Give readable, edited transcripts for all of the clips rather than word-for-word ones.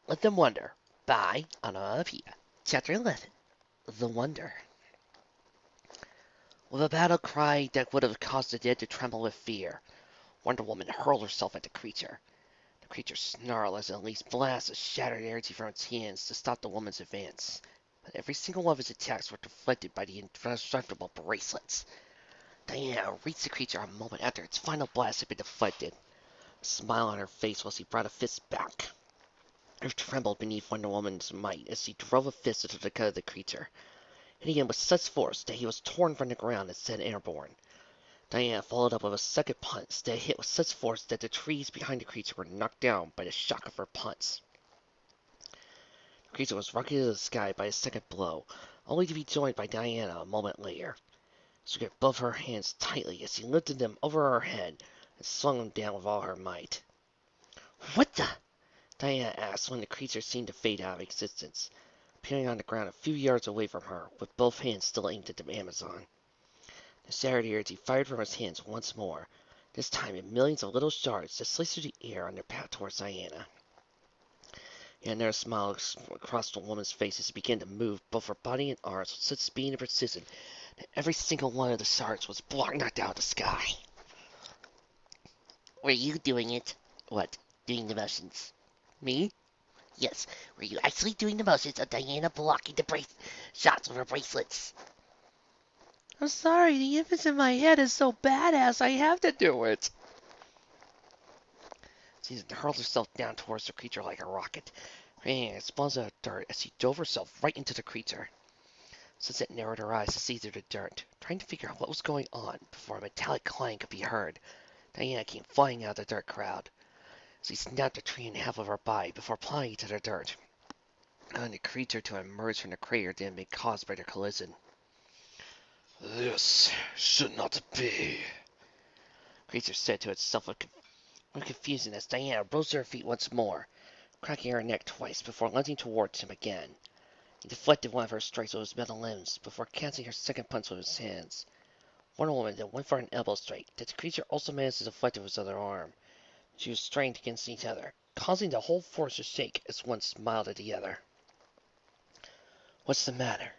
Let Them Wonder by Onomonopia. Chapter 11. The Wonder. With a battle cry that would have caused the dead to tremble with fear, Wonder Woman hurled herself at the creature. The creature snarled as it unleashed blasts of shattered energy from its hands to stop the woman's advance. But every single one of its attacks were deflected by the indestructible bracelets. Diana reached the creature a moment after its final blast had been deflected. A smile on her face while she brought a fist back. Earth trembled beneath Wonder Woman's might as she drove a fist into the gut of the creature, hitting him with such force that he was torn from the ground and sent airborne. Diana followed up with a second punch that hit with such force that the trees behind the creature were knocked down by the shock of her punch. The creature was rocketed to the sky by a second blow, only to be joined by Diana a moment later. She gripped both her hands tightly as she lifted them over her head and swung them down with all her might. "What the?" Diana asked when the creature seemed to fade out of existence, appearing on the ground a few yards away from her, with both hands still aimed at the Amazon. The shattered energy fired from his hands once more, this time in millions of little shards that sliced through the air on their path towards Diana. Yet another smile crossed the woman's face as she began to move both her body and arms with such speed and precision that every single one of the shards was knocked out of the sky. "Were you doing it?" "What? Doing the motions?" "Me?" "Yes. Were you actually doing the motions of Diana blocking the shots with her bracelets?" "I'm sorry, the image in my head is so badass I have to do it." She hurled herself down towards the creature like a rocket, creating an explosion of dirt as she dove herself right into the creature. Sunset narrowed her eyes to see through the dirt, trying to figure out what was going on before a metallic clang could be heard. Diana came flying out of the dirt crowd. She snapped the tree in half with her body before plunging into the dirt, allowing the creature to emerge from the crater that had been caused by their collision. "This should not be," the creature said to itself with confusion as Diana rose to her feet once more, cracking her neck twice before lunging towards him again. He deflected one of her strikes with his metal limbs before catching her second punch with his hands. Wonder Woman then went for an elbow strike that the creature also managed to deflect with his other arm. She was strained against each other, causing the whole force to shake as one smiled at the other. "What's the matter?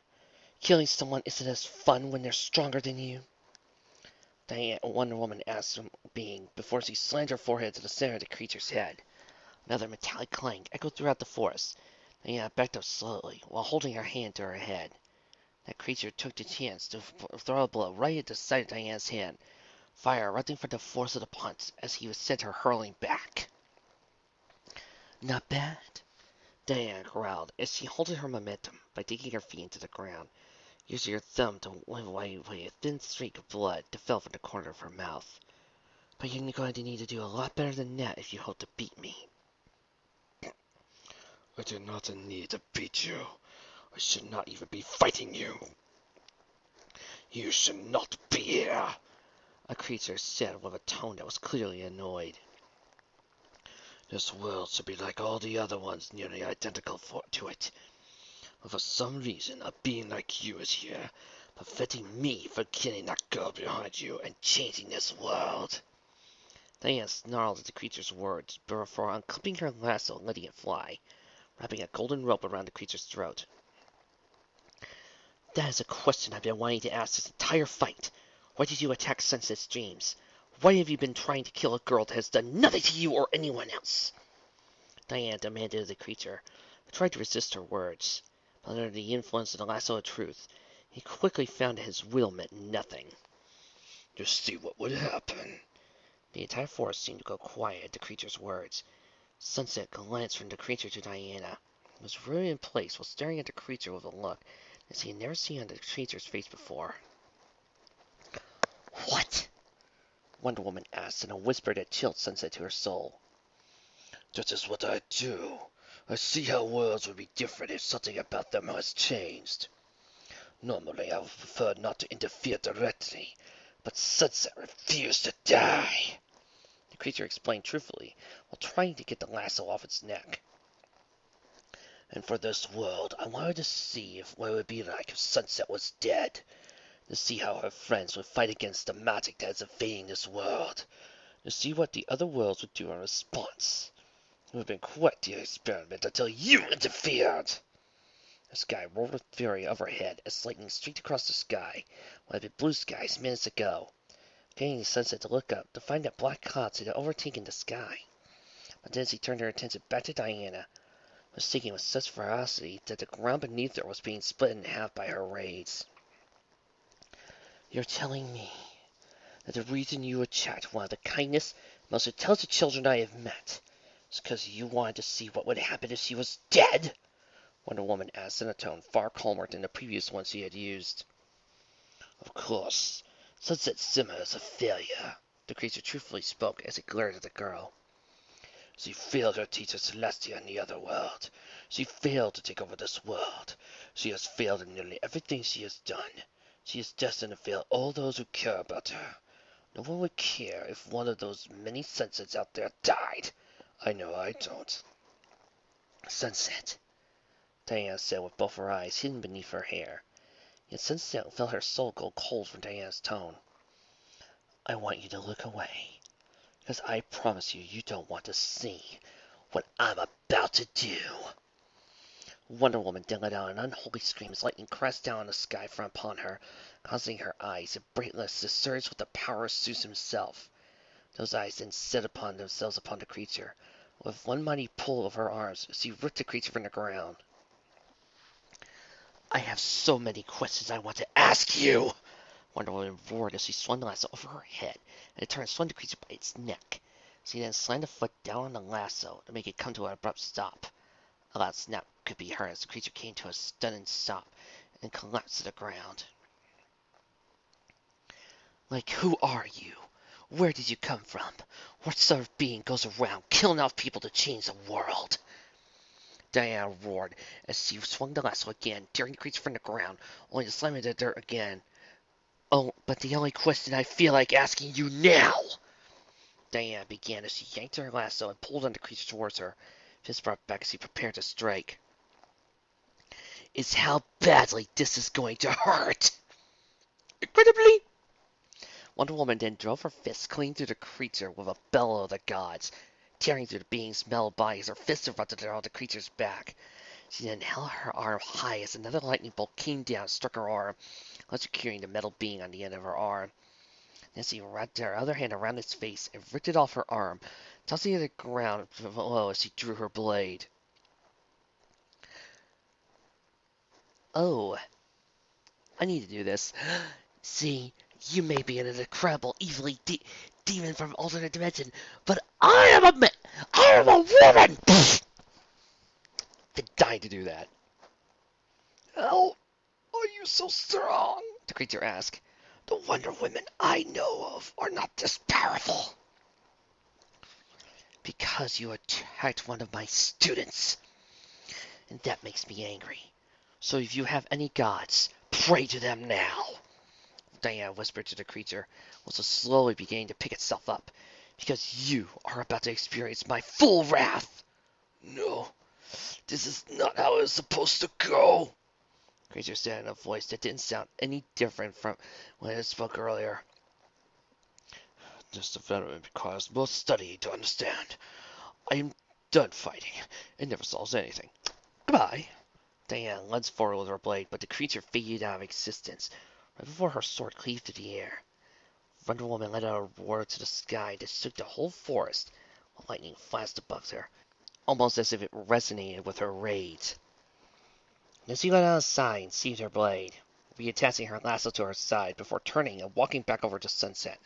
Killing someone isn't as fun when they're stronger than you?" Diana Wonder Woman asked her being before she slammed her forehead to the center of the creature's head. Another metallic clang echoed throughout the forest. Diana backed up slowly while holding her hand to her head. That creature took the chance to throw a blow right at the side of Diana's hand, fire erupting from the force of the punch as he was sent her hurling back. "Not bad," Diana growled as she halted her momentum by digging her feet into the ground, using her thumb to wipe away a thin streak of blood that fell from the corner of her mouth. "But you're going to need to do a lot better than that if you hope to beat me." "I do not need to beat you. I should not even be fighting you. You should not be here," a creature said with a tone that was clearly annoyed. "This world should be like all the other ones nearly identical to it. But for some reason, a being like you is here, preventing me from killing that girl behind you and changing this world." Diana snarled at the creature's words before unclipping her lasso and letting it fly, wrapping a golden rope around the creature's throat. "That is a question I've been wanting to ask this entire fight. Why did you attack Sunset's dreams? Why have you been trying to kill a girl that has done nothing to you or anyone else?" Diana demanded of the creature, who tried to resist her words. But under the influence of the lasso of truth, he quickly found that his will meant nothing. "To see what would happen." The entire forest seemed to go quiet at the creature's words. Sunset glanced from the creature to Diana, who was rooted in place while staring at the creature with a look that she had never seen on the creature's face before. "What?" Wonder Woman asked in a whisper that chilled Sunset to her soul. "That is what I do. I see how worlds would be different if something about them has changed. Normally I would prefer not to interfere directly, but Sunset refused to die," the creature explained truthfully while trying to get the lasso off its neck. "And for this world, I wanted to see what it would be like if Sunset was dead, to see how her friends would fight against the magic that is invading this world, to see what the other worlds would do in response. It would have been quite the experiment until you interfered. The sky roared with fury overhead as lightning streaked across the sky, while it had been blue skies minutes ago. Getting the sunset to look up, to find that black clouds had overtaken the sky. But then as he turned her attention back to Diana, was seeking with such ferocity that the ground beneath her was being split in half by her raids. You're telling me that the reason you attacked one of the kindest, most intelligent children I have met is because you wanted to see what would happen if she was dead? Wonder Woman asked in a tone far calmer than the previous ones she had used. Of course, Sunset Simmer is a failure, the creature truthfully spoke as it glared at the girl. She failed her teacher Celestia in the other world. She failed to take over this world. She has failed in nearly everything she has done. She is destined to fail all those who care about her. No one would care if one of those many sunsets out there died. I know I don't. Sunset, Diana said with both her eyes hidden beneath her hair. Yet Sunset felt her soul go cold from Diana's tone. I want you to look away, because I promise you, you don't want to see what I'm about to do. Wonder Woman then let out an unholy scream as lightning crashed down on the sky from upon her, causing her eyes and brainless to surge with the power of Zeus himself. Those eyes then set upon themselves upon the creature. With one mighty pull of her arms, she ripped the creature from the ground. I have so many questions I want to ask you! Wonder Woman roared as she swung the lasso over her head, and in turn swung the creature by its neck. She then slammed a foot down on the lasso to make it come to an abrupt stop. A loud snap could be heard as the creature came to a stunning stop and collapsed to the ground. Like, who are you? Where did you come from? What sort of being goes around killing off people to change the world? Diana roared as she swung the lasso again, tearing the creature from the ground, only to slam it into the dirt again. Oh, but the only question I feel like asking you now, Diana began as she yanked her lasso and pulled on the creature towards her, fist brought back as she prepared to strike, is how badly this is going to hurt. Incredibly! Wonder Woman then drove her fist clean through the creature with a bellow of the gods, tearing through the being's metal body as her fists erupted around the creature's back. She then held her arm high as another lightning bolt came down and struck her arm, electrocuting the metal being on the end of her arm. Then she wrapped her other hand around its face and ripped it off her arm, tossing it to the ground below as she drew her blade. Oh, I need to do this. See, you may be an incredible, evilly demon from an alternate dimension, but I am a woman! They died to do that. How are you so strong? The creature asked. The Wonder Women I know of are not this powerful. Because you attacked one of my students. And that makes me angry. So if you have any gods, pray to them now. Diana whispered to the creature, while it slowly beginning to pick itself up. Because you are about to experience my full wrath. No, this is not how it was supposed to go. The creature said in a voice that didn't sound any different from when it spoke earlier. This development requires more study to understand. I am done fighting. It never solves anything. Goodbye. Diana lunged forward with her blade, but the creature faded out of existence, right before her sword cleaved through the air. Wonder Woman let out a roar to the sky that shook the whole forest, while lightning flashed above her, almost as if it resonated with her rage. Then she let out a sigh and seized her blade, reattaching her lasso to her side before turning and walking back over to Sunset.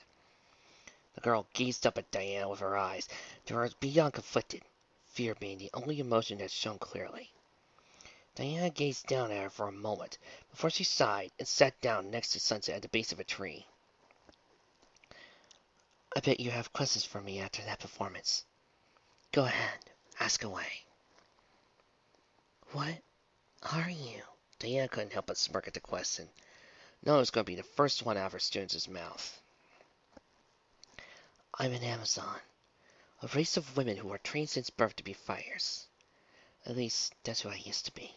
The girl gazed up at Diana with her eyes, to her beyond conflicted, fear being the only emotion that shone clearly. Diana gazed down at her for a moment, before she sighed and sat down next to Sunset at the base of a tree. I bet you have questions for me after that performance. Go ahead, ask away. What are you? Diana couldn't help but smirk at the question. No, it was going to be the first one out of her student's mouth. I'm an Amazon, a race of women who are trained since birth to be fighters. At least, that's who I used to be.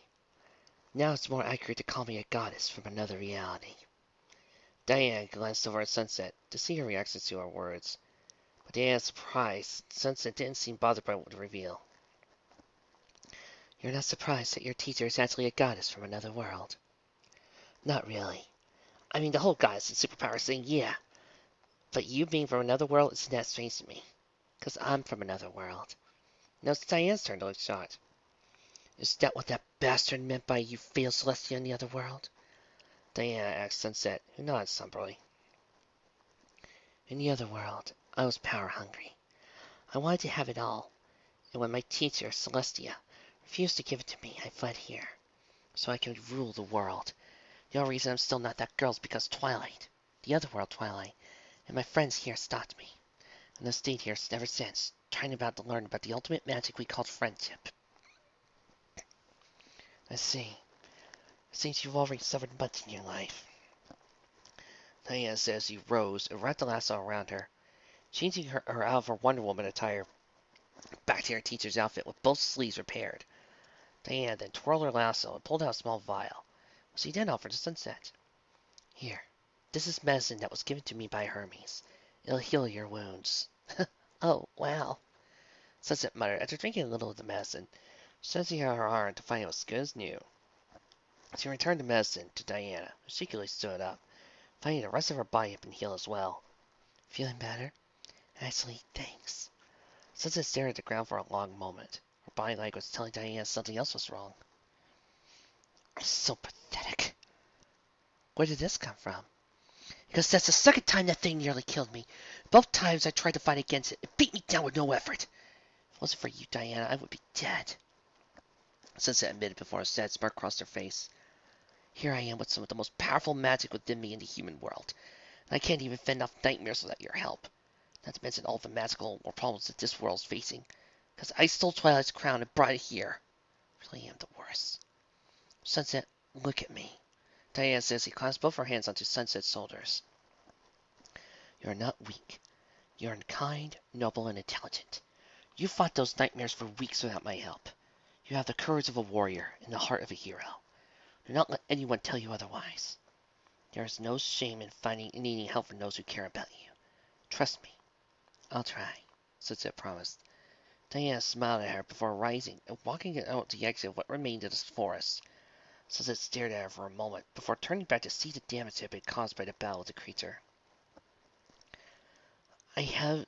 Now it's more accurate to call me a goddess from another reality. Diana glanced over at Sunset to see her reactions to her words. But to Diana's surprise, Sunset didn't seem bothered by the reveal. You're not surprised that your teacher is actually a goddess from another world. Not really. I mean, the whole goddess and superpowers thing, yeah. But you being from another world isn't that strange to me. Because I'm from another world. Now it's Diane's turn to look shocked. Is that what that bastard meant by you failed Celestia in the other world? Diana asked Sunset, who nodded somberly. In the other world, I was power hungry. I wanted to have it all. And when my teacher, Celestia, refused to give it to me, I fled here. So I could rule the world. The only reason I'm still not that girl is because Twilight, the other world Twilight, and my friends here stopped me. And I've stayed here ever since, trying about to learn about the ultimate magic we called friendship. I see. It seems you've already suffered much in your life. Diana said as he rose and wrapped the lasso around her, changing her out of her Wonder Woman attire back to her teacher's outfit with both sleeves repaired. Diana then twirled her lasso and pulled out a small vial, which she then offered to Sunset. Here, this is medicine that was given to me by Hermes. It'll heal your wounds. Oh, wow. Sunset muttered after drinking a little of the medicine, stretching out her arm to find it was good as new. She returned the medicine to Diana, who secretly stood up, finding the rest of her body had been healed as well. Feeling better? Actually, thanks. Sunset stared at the ground for a long moment. Her body language was telling Diana something else was wrong. So pathetic. Where did this come from? Because that's the second time that thing nearly killed me. Both times I tried to fight against it, it beat me down with no effort. If it wasn't for you, Diana, I would be dead. Sunset admitted before a sad smirk crossed her face. Here I am with some of the most powerful magic within me in the human world, and I can't even fend off nightmares without your help. Not to mention all the magical problems that this world's facing, because I stole Twilight's crown and brought it here. I really am the worst. Sunset, look at me. Diana says he clasped both her hands onto Sunset's shoulders. You are not weak. You are kind, noble, and intelligent. You fought those nightmares for weeks without my help. You have the courage of a warrior and the heart of a hero. Do not let anyone tell you otherwise. There is no shame in finding and needing help from those who care about you. Trust me. I'll try, Sunset promised. Diana smiled at her before rising and walking out the exit of what remained of the forest. Sunset stared at her for a moment before turning back to see the damage that had been caused by the battle with the creature. I have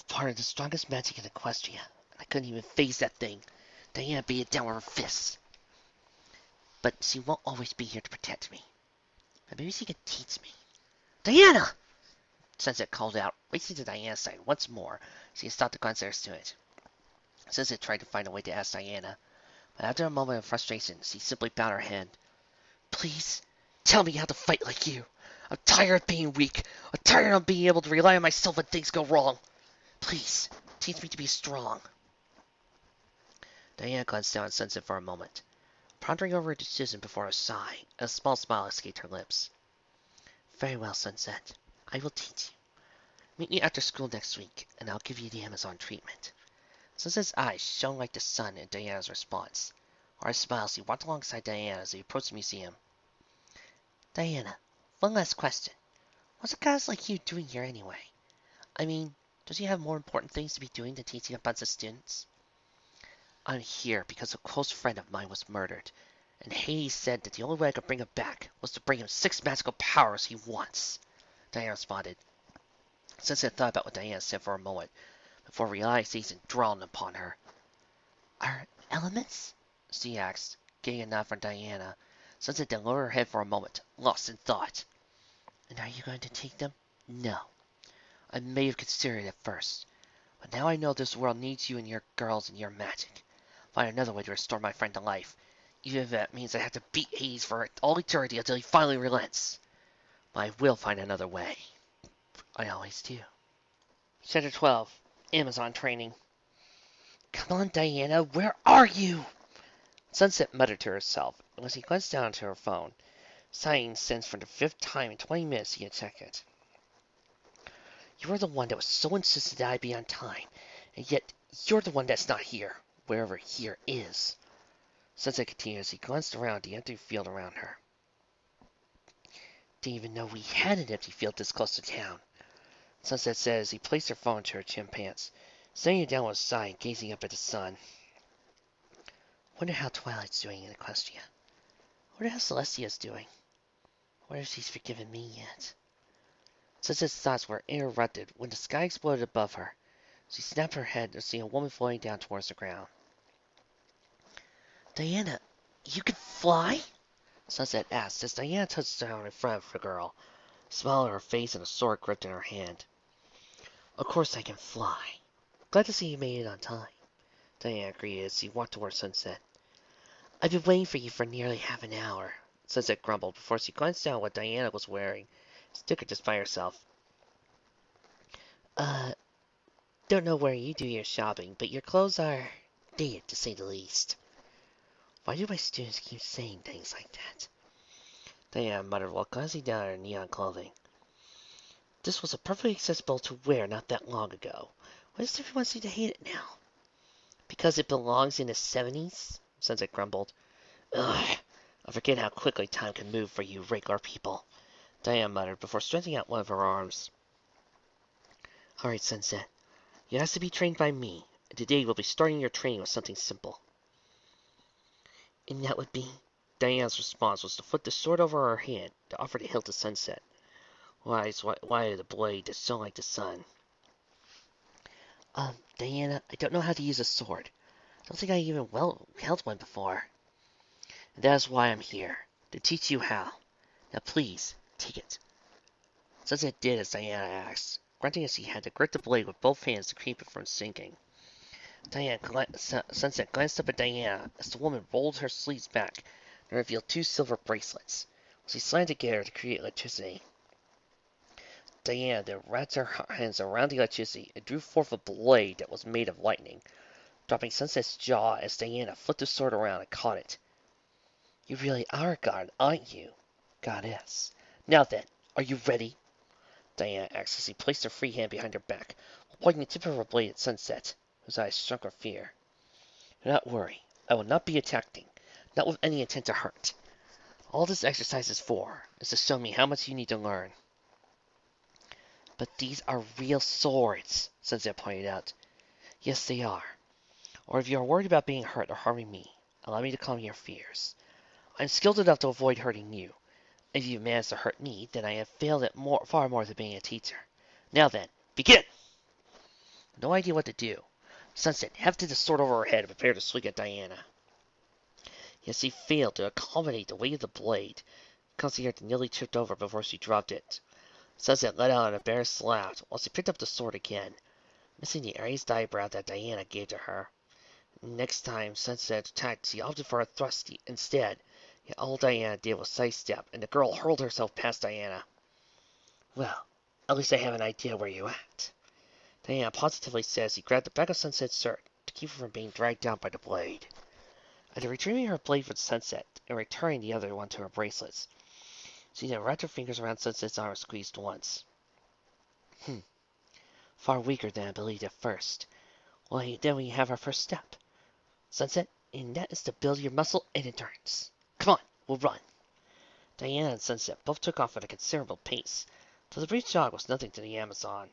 part of the strongest magic in Equestria, and I couldn't even face that thing. Diana beat it down with her fists. But she won't always be here to protect me. But maybe she can teach me. Diana! Sunset called out, racing to Diana's side once more, so he stopped to glance at her student. Sunset tried to find a way to ask Diana, but after a moment of frustration, she simply bowed her head. Please, tell me how to fight like you. I'm tired of being weak. I'm tired of being able to rely on myself when things go wrong. Please, teach me to be strong. Diana glanced down at Sunset for a moment, pondering over her decision before a sigh, and a small smile escaped her lips. Very well, Sunset. I will teach you. Meet me after school next week, and I'll give you the Amazon treatment. Sunset's eyes shone like the sun in Diana's response. With a smile, she walked alongside Diana as they approached the museum. Diana, one last question. What's a goddess like you doing here anyway? I mean, does you have more important things to be doing than teaching a bunch of students? I'm here because a close friend of mine was murdered, and Hades said that the only way I could bring him back was to bring him 6 magical powers he wants. Diana responded. Sunset thought about what Diana said for a moment, before realization dawned upon her. Are elements? She asked, getting a nod from Diana. Sunset then lowered her head for a moment, lost in thought. And are you going to take them? No. I may have considered it at first, but now I know this world needs you and your girls and your magic. Find another way to restore my friend to life, even if that means I have to beat Hades for all eternity until he finally relents. But I will find another way. I always do. Chapter 12. Amazon Training. Come on, Diana, where are you? Sunset muttered to herself, as she glanced down into her phone, sighing since for the 5th time in 20 minutes he had checked it. You were the one that was so insistent that I be on time, and yet you're the one that's not here, wherever here is. Sunset continued as he glanced around the empty field around her. Didn't even know we had an empty field this close to town, Sunset said as he placed her phone to her chin pants, setting it down with a sigh and gazing up at the sun. Wonder how Twilight's doing in Equestria. Wonder how Celestia's doing. Wonder if she's forgiven me yet. Sunset's thoughts were interrupted when the sky exploded above her. She snapped her head to see a woman floating down towards the ground. Diana, you can fly? Sunset asked as Diana touched down in front of the girl, a smile on her face and a sword gripped in her hand. Of course I can fly. Glad to see you made it on time, Diana greeted as she walked towards Sunset. I've been waiting for you for nearly half an hour, Sunset grumbled before she glanced down at what Diana was wearing. Stickered despite herself. Don't know where you do your shopping, but your clothes are dated, to say the least. Why do my students keep saying things like that? Diana muttered while glancing down at her neon clothing. This was a perfectly acceptable to wear not that long ago. Why does everyone seem to hate it now? Because it belongs in the 70s? Sunset grumbled. Ugh, I forget how quickly time can move for you regular people, Diana muttered before stretching out one of her arms. Alright, Sunset. You have to be trained by me, and today we'll be starting your training with something simple. And that would be? Diana's response was to flip the sword over her hand to offer the hilt to Sunset. Why the blade that shone like the sun? Diana, I don't know how to use a sword. I don't think I even held one before. And that is why I'm here, to teach you how. Now please, take it. Sunset did as Diana asked, grunting as he had to grip the blade with both hands to keep it from sinking. Sunset glanced up at Diana as the woman rolled her sleeves back and revealed 2 silver bracelets, which she slammed together to create electricity. Diana then wrapped her hands around the electricity and drew forth a blade that was made of lightning, dropping Sunset's jaw as Diana flipped the sword around and caught it. You really are a god, aren't you? Goddess. Now then, are you ready? Diana asked as she placed her free hand behind her back, while pointing the tip of her blade at Sunset, whose eyes shrunk with fear. Do not worry. I will not be attacking, not with any intent to hurt. All this exercise is for is to show me how much you need to learn. But these are real swords, Sunset pointed out. Yes, they are. Or if you are worried about being hurt or harming me, allow me to calm your fears. I am skilled enough to avoid hurting you. If you manage to hurt me, then I have failed at far more than being a teacher. Now then, begin! No idea what to do. Sunset hefted the sword over her head and prepared to swing at Diana. Yet she failed to accommodate the weight of the blade, causing her to nearly trip over before she dropped it. Sunset let out an embarrassed laugh while she picked up the sword again, missing the raised eyebrow that Diana gave to her. Next time Sunset attacked, she opted for a thrust instead, yet all Diana did was sidestep, and the girl hurled herself past Diana. Well, at least I have an idea where you're at, Diana positively said as she grabbed the back of Sunset's shirt to keep her from being dragged down by the blade. After retrieving her blade from Sunset and returning the other one to her bracelets, she then wrapped her fingers around Sunset's arm and squeezed once. Far weaker than I believed at first. Well, then we have our first step, Sunset, and that is to build your muscle and endurance. Come on, we'll run. Diana and Sunset both took off at a considerable pace, though the brief jog was nothing to the Amazon.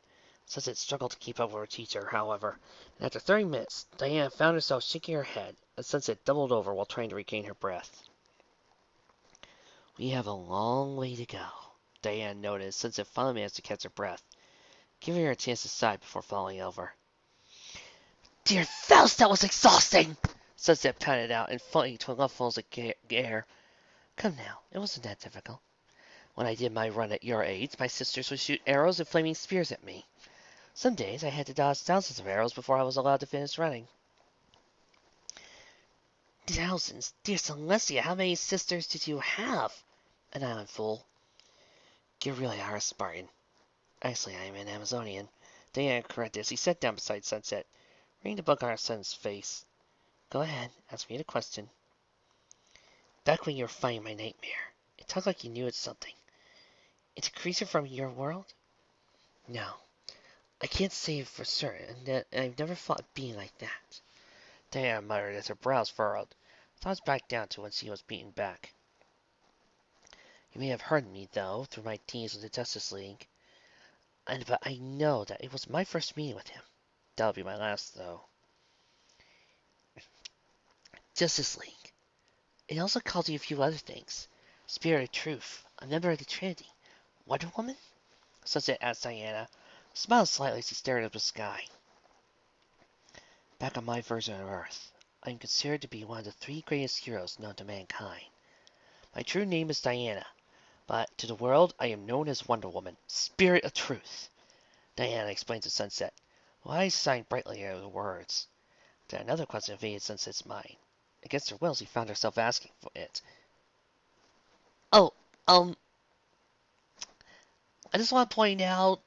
Sunset struggled to keep up with her teacher, however, and after 30 minutes, Diana found herself shaking her head as Sunset doubled over while trying to regain her breath. We have a long way to go, Diana noted as Sunset finally managed to catch her breath, giving her a chance to sigh before falling over. Dear Faust, that was exhausting! Sunset panted out in funny twinklefuls of air. Come now, it wasn't that difficult. When I did my run at your age, my sisters would shoot arrows and flaming spears at me. Some days I had to dodge thousands of arrows before I was allowed to finish running. Thousands? Dear Celestia, how many sisters did you have? An island fool. You really are a Spartan. Actually, I am an Amazonian. Diana corrected as he sat down beside Sunset, reading the book on her son's face. Go ahead, ask me the question. Back when you were fighting my nightmare, it talked like you knew it's something. It's a creature from your world? No. I can't say for certain that I've never fought a being like that. Diana muttered as her brows furrowed, thoughts back down to when she was beaten back. You may have heard me, though, through my teens with the Justice League. But I know that it was my first meeting with him. That'll be my last, though. Justice League. It also calls you a few other things. Spirit of Truth, a member of the Trinity. Wonder Woman? Sunset asked Diana, smiled slightly as she stared at the sky. Back on my version of Earth, I am considered to be one of the 3 greatest heroes known to mankind. My true name is Diana, but to the world I am known as Wonder Woman, Spirit of Truth. Diana explained to Sunset, her eyes shined brightly over the words. Then another question invaded Sunset's mind. Against her will, she found herself asking for it. Oh, I just want to point out,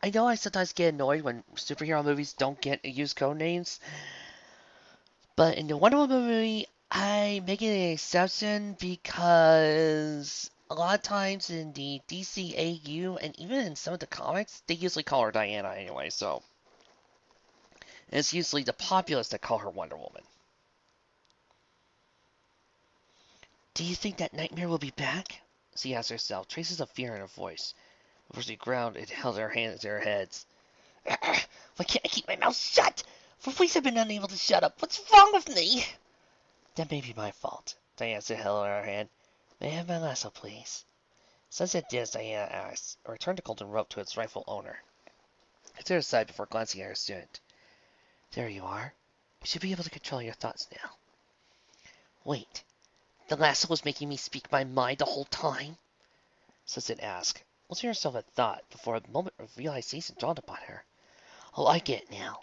I know I sometimes get annoyed when superhero movies don't use code names, but in the Wonder Woman movie, I make it an exception because a lot of times in the DCAU and even in some of the comics, they usually call her Diana anyway, so. And it's usually the populace that call her Wonder Woman. Do you think that Nightmare will be back? She asked herself, traces of fear in her voice. Before she ground and held her hands to her heads. Why can't I keep my mouth shut? For weeks I've been unable to shut up. What's wrong with me? That may be my fault. Diana said, held her hand. May I have my lasso, please? Sunset did as Diana asked, and returned the golden rope to its rightful owner. I stood aside before glancing at her student. There you are. You should be able to control your thoughts now. Wait. The lasso was making me speak my mind the whole time? Sunset asked, losing herself in thought before a moment of realization dawned upon her. Oh, I get it now.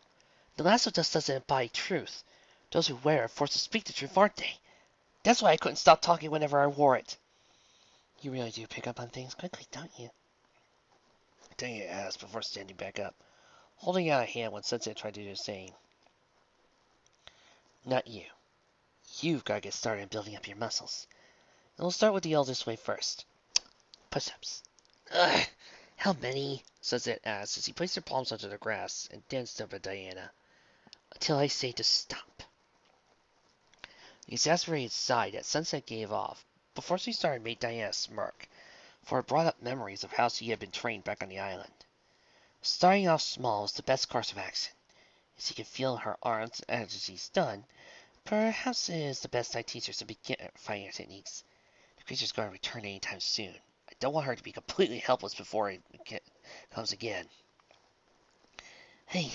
The lasso just doesn't embody truth. Those who wear it are forced to speak the truth, aren't they? That's why I couldn't stop talking whenever I wore it. You really do pick up on things quickly, don't you? Diana asked before standing back up, holding out a hand when Sunset tried to do the same. Not you. You've got to get started on building up your muscles. And we'll start with the oldest way first. Push-ups. Ugh, how many? Sunset asked as he placed her palms onto the grass and danced up at Diana. Until I say to stop. The exasperated sigh that Sunset gave off before she started made Diana smirk, for it brought up memories of how she had been trained back on the island. Starting off small is the best course of action. As she can feel her arms as she's done, perhaps it is the best I teach her some beginner fighting techniques. The creature's going to return anytime soon. I don't want her to be completely helpless before it comes again. Hey,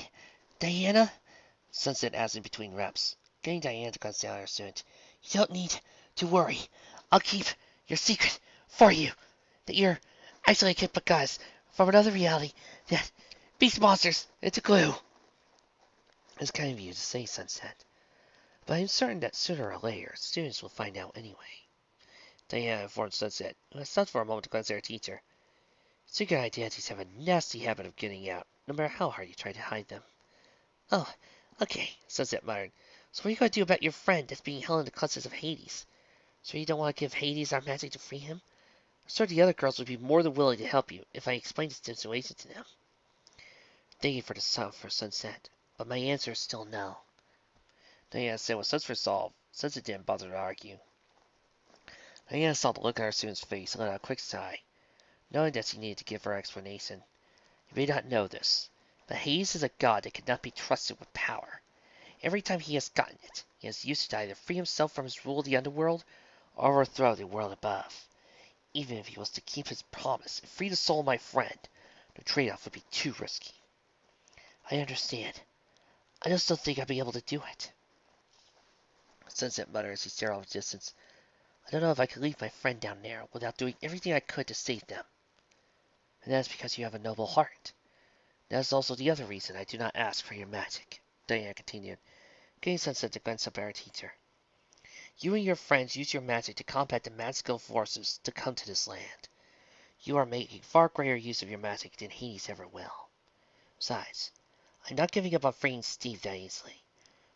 Diana? Sunset asked in between reps, getting Diana to glance down at her student. You don't need to worry. I'll keep your secret for you. That you're isolated because from another reality that beast monsters, it's a clue. It's kind of you to say, Sunset. But I'm certain that sooner or later, students will find out anyway. Diana informed Sunset, who had stopped for a moment to glance at her teacher. Secret identities have a nasty habit of getting out, no matter how hard you try to hide them. Oh, okay, Sunset muttered. So what are you going to do about your friend that's being held in the clutches of Hades? So you don't want to give Hades our magic to free him? I'm sure the other girls would be more than willing to help you if I explained the situation to them. Thank you for the sub for Sunset, but my answer is still no. Diana said with such resolve, Sunset didn't bother to argue. Diana saw the look on her student's face and let out a quick sigh, knowing that she needed to give her explanation. You may not know this, but Hades is a god that cannot be trusted with power. Every time he has gotten it, he has used it to either free himself from his rule of the underworld or overthrow the world above. Even if he was to keep his promise and free the soul of my friend, the trade-off would be too risky. I understand. I just don't think I'll be able to do it. Sunset muttered as he stared off the distance. I don't know if I could leave my friend down there without doing everything I could to save them. And that's because you have a noble heart. That is also the other reason I do not ask for your magic, Diana continued, getting Sunset to glance up at her teacher. You and your friends use your magic to combat the magical forces to come to this land. You are making far greater use of your magic than Hades ever will. Besides, I'm not giving up on freeing Steve that easily.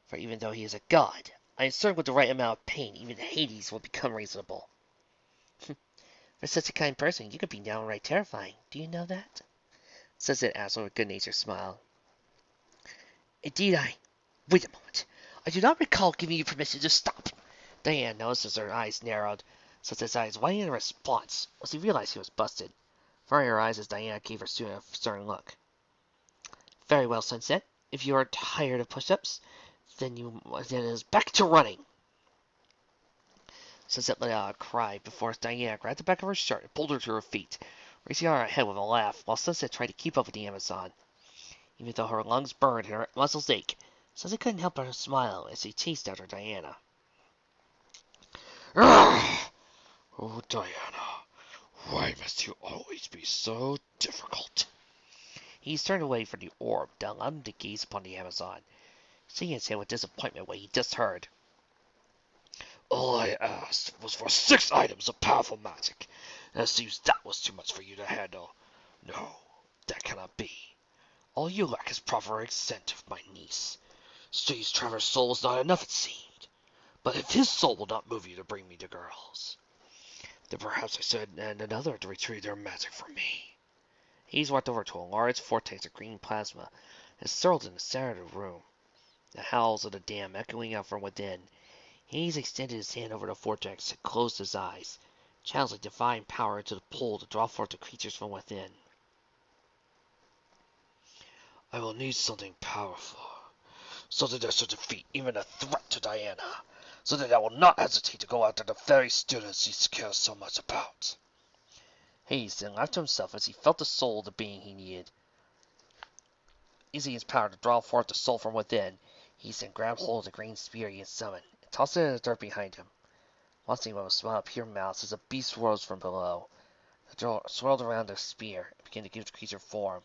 For even though he is a god, I am certain with the right amount of pain, even Hades will become reasonable. For such a kind person, you could be downright terrifying. Do you know that? Sunset asked with a good-natured smile. Indeed Wait a moment. I do not recall giving you permission to stop. Diana noticed as her eyes narrowed, Sunset's eyes widening in response, as he realized he was busted. Furrowing her eyes as Diana gave her student a stern look. Very well, Sunset. If you are tired of push-ups, then it is back to running. Sunset let out a cry before Diana grabbed the back of her shirt and pulled her to her feet, raising her head with a laugh, while Sunset tried to keep up with the Amazon. Even though her lungs burned and her muscles ached, Sunset couldn't help but smile as he chased after Diana. Oh, Diana, why must you always be so difficult? He turned away from the orb that allowed him to gaze upon the Amazon, shaking his head with disappointment what he just heard. All I asked was for 6 items of powerful magic, and it seems that was too much for you to handle. No, that cannot be. All you lack is proper consent of my niece. Stage Trevor's soul was not enough, it seemed. But if his soul will not move you to bring me the girls, then perhaps I should and another to retrieve their magic from me. Hayes walked over to a large vortex of green plasma and swirled in the center of the room. The howls of the dam echoing out from within. Hayes extended his hand over the vortex and closed his eyes, channeling divine power into the pull to draw forth the creatures from within. I will need something powerful, something that should defeat even a threat to Diana, something that will not hesitate to go after the very students she cares so much about. Hayes then laughed to himself as he felt the soul of the being he needed. Using his power to draw forth the soul from within, he then grabbed hold of the green spear he had summoned and tossed it in the dirt behind him. Watching with a smile of pure malice as a beast rose from below. The door swirled around the spear and began to give the creature form.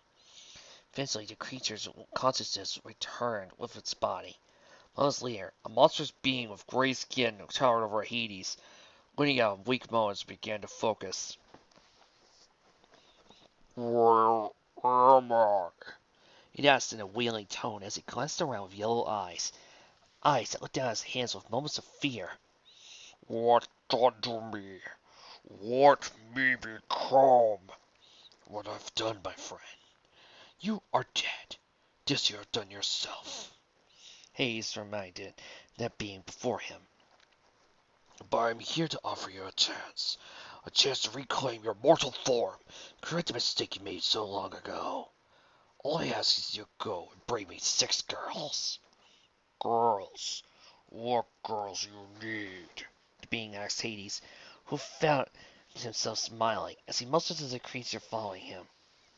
Eventually, the creature's consciousness returned with its body. Moments later, a monstrous being with gray skin towered over Hades, letting out weak moans began to focus. Where am I? It asked in a wailing tone as it glanced around with yellow eyes that looked down at his hands with moments of fear. What done to me? What me become? What I've done, my friend. You are dead. This you have done yourself. Hayes reminded that being before him. But I'm here to offer you a chance to reclaim your mortal form, correct the mistake you made so long ago. All I ask is you go and bring me 6 girls. Girls? What girls you need? The being asked Hades, who found himself smiling as he motioned to the creature following him.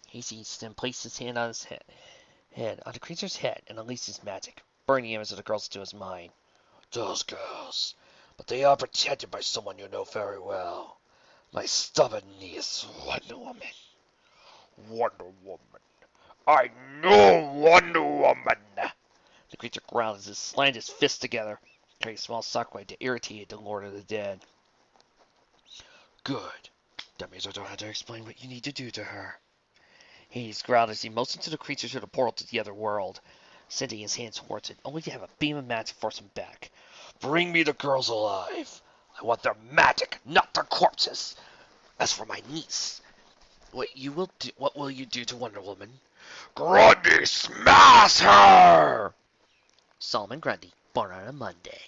Hades then placed his hand on on the creature's head and unleashed his magic, burning the image of the girls into his mind. Those girls. But they are protected by someone you know very well. My stubborn niece, Wonder Woman. Wonder Woman. I know Wonder Woman! The creature growled as it slammed his fists together, carrying a small shockwave to irritate the Lord of the Dead. Good. That means I don't have to explain what you need to do to her. Hades growled as he motioned to the creature to the portal to the other world, sending his hand towards it, only to have a beam of magic force him back. Bring me the girls alive. I want their magic, not their corpses. As for my niece, what will you do to Wonder Woman? Grundy, smash her! Solomon Grundy, born on a Monday.